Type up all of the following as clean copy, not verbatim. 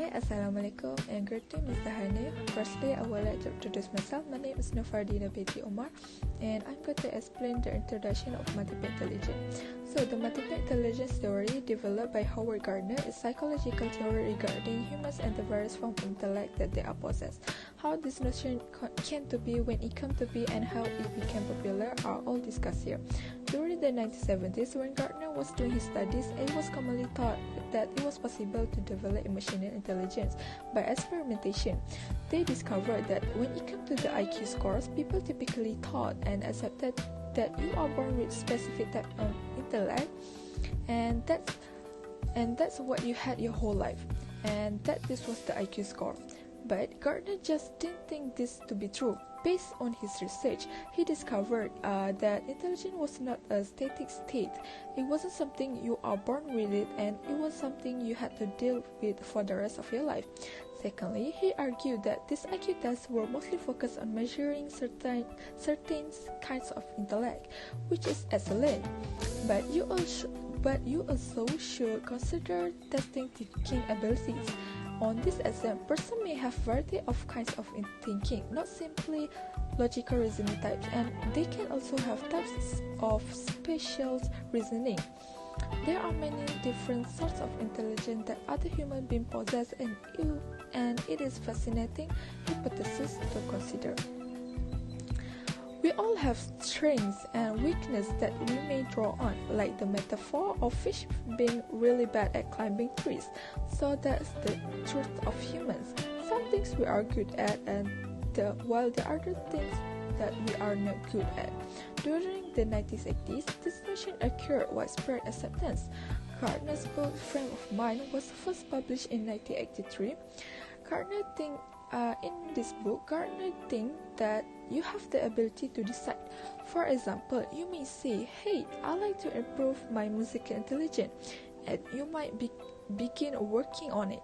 Hi, Assalamualaikum and greeting Mr. Hanif. Firstly, I would like to introduce myself. My name is Nufardina binti Omar and I'm going to explain the introduction of multiple intelligence. So, the multiple intelligence theory developed by Howard Gardner is psychological theory regarding humans and the various forms of intellect that they are possessed. How this notion came to be, when it came to be, and how it became popular are all discussed here. During the 1970s, when Gardner was doing his studies, it was commonly thought that it was possible to develop emotional intelligence by experimentation. They discovered that when it came to the IQ scores, people typically thought and accepted that you are born with specific type of intellect, and that's what you had your whole life, and that this was the IQ score. But Gardner just didn't think this to be true. Based on his research, he discovered that intelligence was not a static state. It wasn't something you are born with it, and it was something you had to deal with for the rest of your life. Secondly, he argued that these IQ tests were mostly focused on measuring certain kinds of intellect, which is excellent. But you also should consider testing thinking abilities. On this exam, person may have variety of kinds of thinking, not simply logical reasoning types, and they can also have types of spatial reasoning. There are many different sorts of intelligence that other human beings possess, and it is fascinating hypothesis to consider. We all have strengths and weaknesses that we may draw on, like the metaphor of fish being really bad at climbing trees. So that's the truth of humans. Some things we are good at, while the other things that we are not good at. During the 1980s, this notion acquired widespread acceptance. Gardner's book Frame of Mind was first published in 1983. In this book, Gardner thinks that you have the ability to decide. For example, you may say, "Hey, I like to improve my musical intelligence," and you might begin working on it.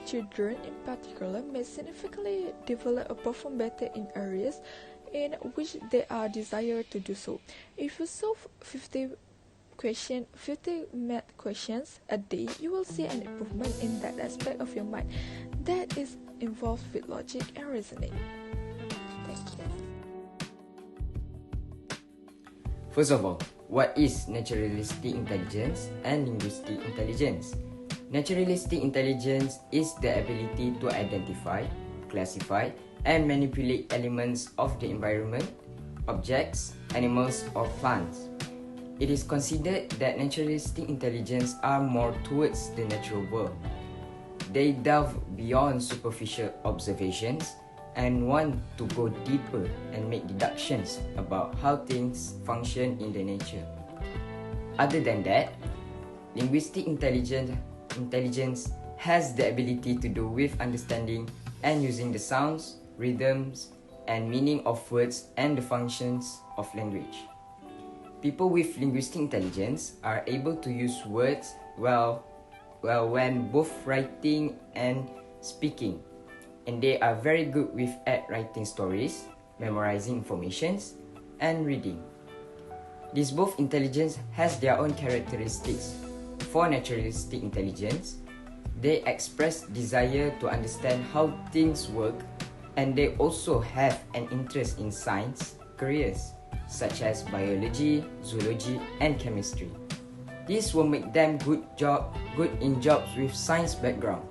Children, in particular, may significantly develop or perform better in areas in which they are desired to do so. If you solve 50 math questions a day, you will see an improvement in that aspect of your mind that is involved with logic and reasoning. Thank you. First of all, what is naturalistic intelligence and linguistic intelligence? Naturalistic intelligence is the ability to identify, classify, and manipulate elements of the environment, objects, animals, or plants. It is considered that naturalistic intelligence are more towards the natural world. They delve beyond superficial observations and want to go deeper and make deductions about how things function in the nature. Other than that, linguistic intelligence has the ability to do with understanding and using the sounds, rhythms, and meaning of words and the functions of language. People with linguistic intelligence are able to use words well when both writing and speaking, and they are very good at writing stories, memorizing informations, and reading. These both intelligence has their own characteristics. For naturalistic intelligence, they express desire to understand how things work, and they also have an interest in science careers such as biology, zoology, and chemistry. This will make them good in jobs with science background.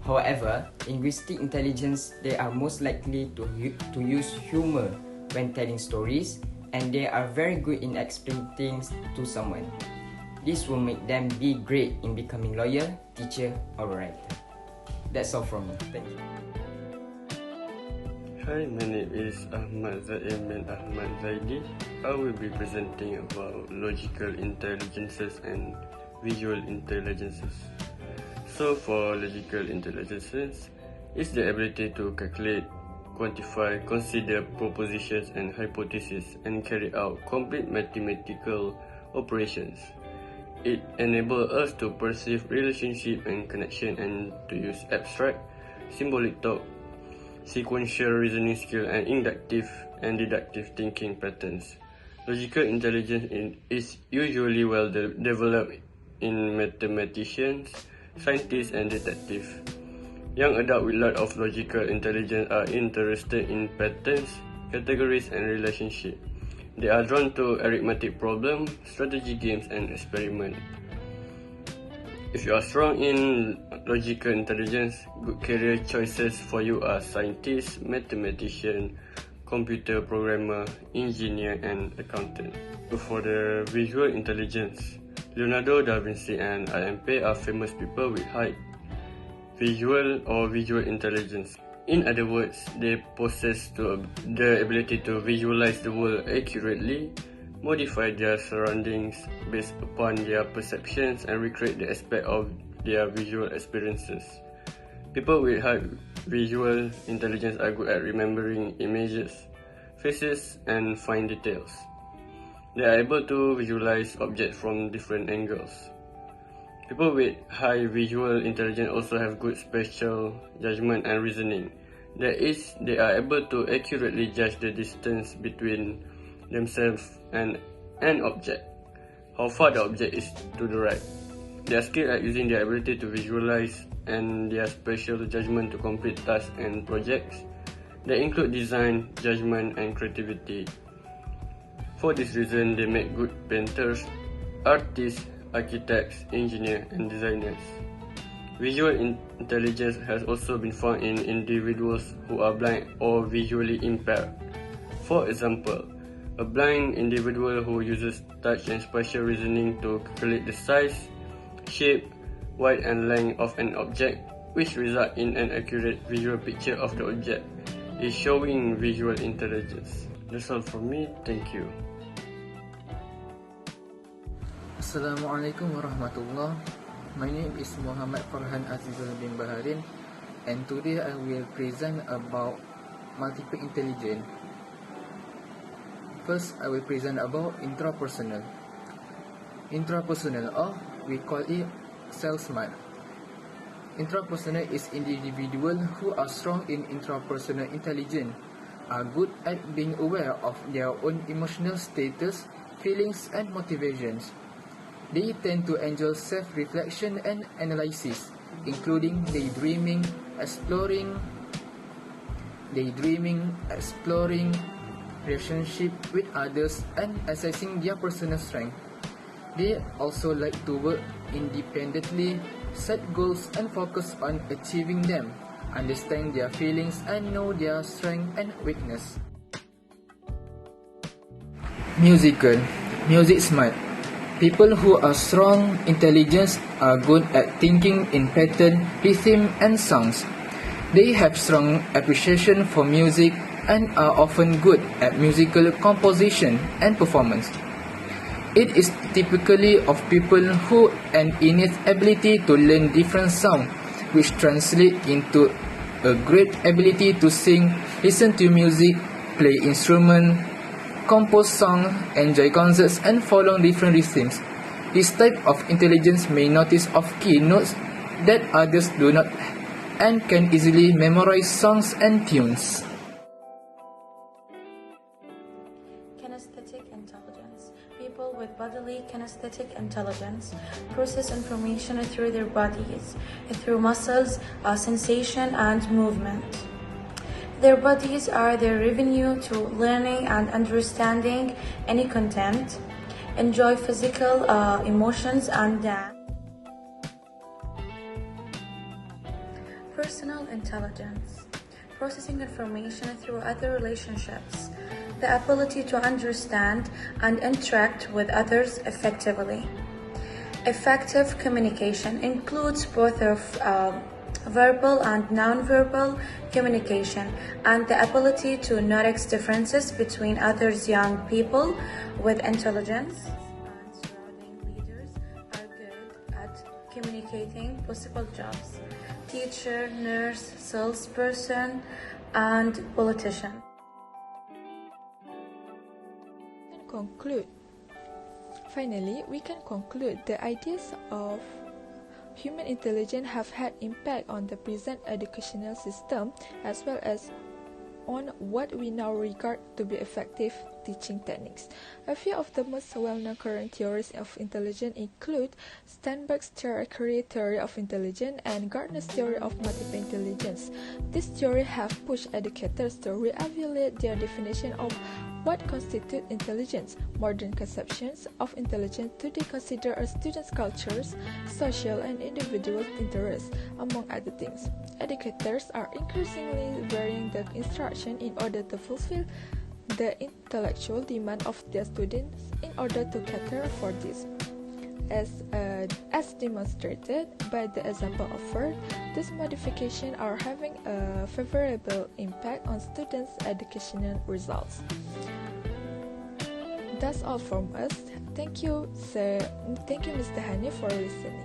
However, linguistic intelligence, they are most likely to use humor when telling stories, and they are very good in explaining things to someone. This will make them be great in becoming lawyer, teacher, or writer. That's all from me. Thank you. Hi, my name is Ahmad Zaim Ahmad Zaidi. I will be presenting about logical intelligences and visual intelligences. So for logical intelligences, it's the ability to calculate, quantify, consider propositions and hypotheses, and carry out complete mathematical operations. It enables us to perceive relationship and connection and to use abstract, symbolic thought, sequential reasoning skill, and inductive and deductive thinking patterns. Logical intelligence is usually well developed in mathematicians, scientists, and detectives. Young adults with lot of logical intelligence are interested in patterns, categories and relationships. They are drawn to arithmetic problems, strategy games and experiments. If you are strong in logical intelligence, good career choices for you are scientist, mathematician, computer programmer, engineer and accountant. For the visual intelligence, Leonardo da Vinci and IMP are famous people with high visual or visual intelligence. In other words, they possess the ability to visualize the world accurately, modify their surroundings based upon their perceptions and recreate the aspect of their visual experiences. People with high visual intelligence are good at remembering images, faces and fine details. They are able to visualize objects from different angles. People with high visual intelligence also have good spatial judgment and reasoning. That is, they are able to accurately judge the distance between themselves and an object, how far the object is to the right. They are skilled at using their ability to visualize and their spatial judgment to complete tasks and projects that include design, judgment and creativity. For this reason, they make good painters, artists, architects, engineers and designers. Visual intelligence has also been found in individuals who are blind or visually impaired. For example, a blind individual who uses touch and spatial reasoning to calculate the size, shape, width and length of an object, which result in an accurate visual picture of the object, is showing visual intelligence. That's all from me. Thank you. Assalamualaikum warahmatullah. My name is Muhammad Farhan Azizul bin Baharin, and today I will present about multiple intelligence. First, I will present about intrapersonal. Intrapersonal, or we call it self-smart. Intrapersonal is individuals who are strong in intrapersonal intelligence, are good at being aware of their own emotional status, feelings and motivations. They tend to enjoy self-reflection and analysis, including daydreaming, exploring relationship with others and assessing their personal strength. They also like to work independently, set goals and focus on achieving them, understand their feelings and know their strength and weakness. Music smart. People who are strong intelligence are good at thinking in pattern, rhythm and sounds. They have strong appreciation for music and are often good at musical composition and performance. It is typically of people who an innate ability to learn different sounds, which translate into a great ability to sing, listen to music, play instrument, compose songs, enjoy concerts and follow different rhythms. This type of intelligence may notice off-key notes that others do not and can easily memorize songs and tunes. Kinesthetic intelligence. People with bodily kinesthetic intelligence process information through their bodies, through muscles, sensation and movement. Their bodies are their avenue to learning and understanding any content, enjoy physical emotions and dance. Personal intelligence, processing information through other relationships, the ability to understand and interact with others effectively. Effective communication includes both of verbal and non-verbal communication and the ability to notice differences between others. Young people with intelligence and surrounding leaders are good at communicating possible jobs. Teacher, nurse, salesperson, and politician. Finally, we can conclude the ideas of human intelligence have had impact on the present educational system as well as on what we now regard to be effective teaching techniques. A few of the most well-known current theories of intelligence include Sternberg's theory of intelligence and Gardner's theory of multiple intelligence. These theories have pushed educators to re-evaluate their definition of what constitutes intelligence. Modern conceptions of intelligence today consider a student's cultures, social and individual interests, among other things. Educators are increasingly varying the instruction in order to fulfill the intellectual demand of their students in order to cater for this. As demonstrated by the example offered, these modifications are having a favorable impact on students' educational results. That's all from us. Thank you, Mr. Hani, for listening.